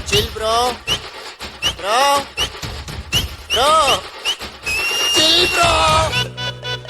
chill bro. Bro. Bro. Chill bro.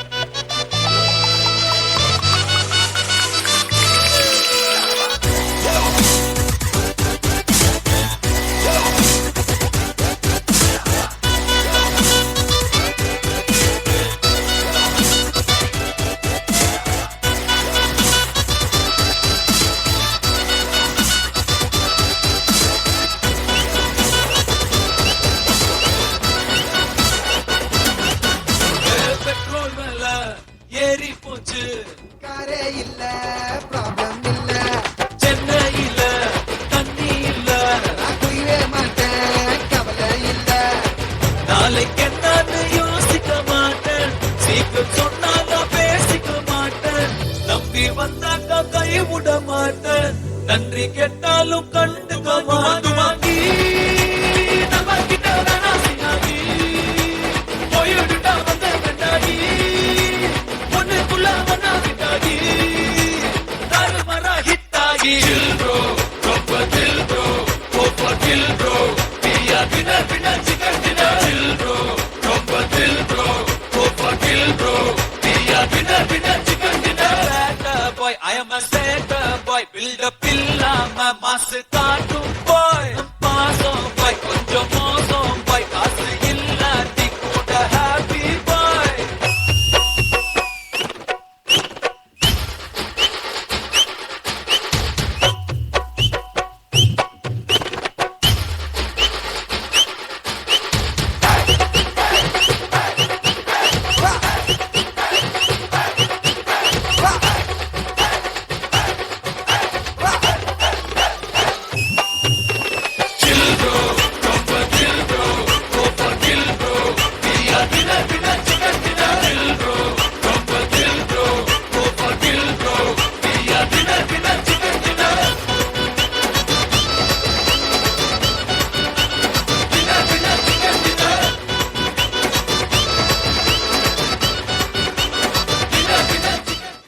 ஏறி போச்சு காரே இல்ல ப்ராப்ளம் இல்ல சென்னையில தண்ணி இல்ல நான் குயவே மாட்டேன் கவலை இல்ல நாளைக்கு என்னன்னு யோசிக்க மாட்டேன் சீக்கிரம் சொன்னாங்க பேசிக்க மாட்டேன் நம்பி வந்தாக்க கை விட மாட்டேன் நன்றி கேட்டாலும் கண்டுக்க மாட்டேன் நம்ம கிட்ட வேணா சினாகி போயிடுட்டா வந்த பெண்டாகி Chill bro, proper chill bro, proper chill bro. Dinner, chicken dinner. Chill bro, proper chill bro, proper chill bro. Dinner,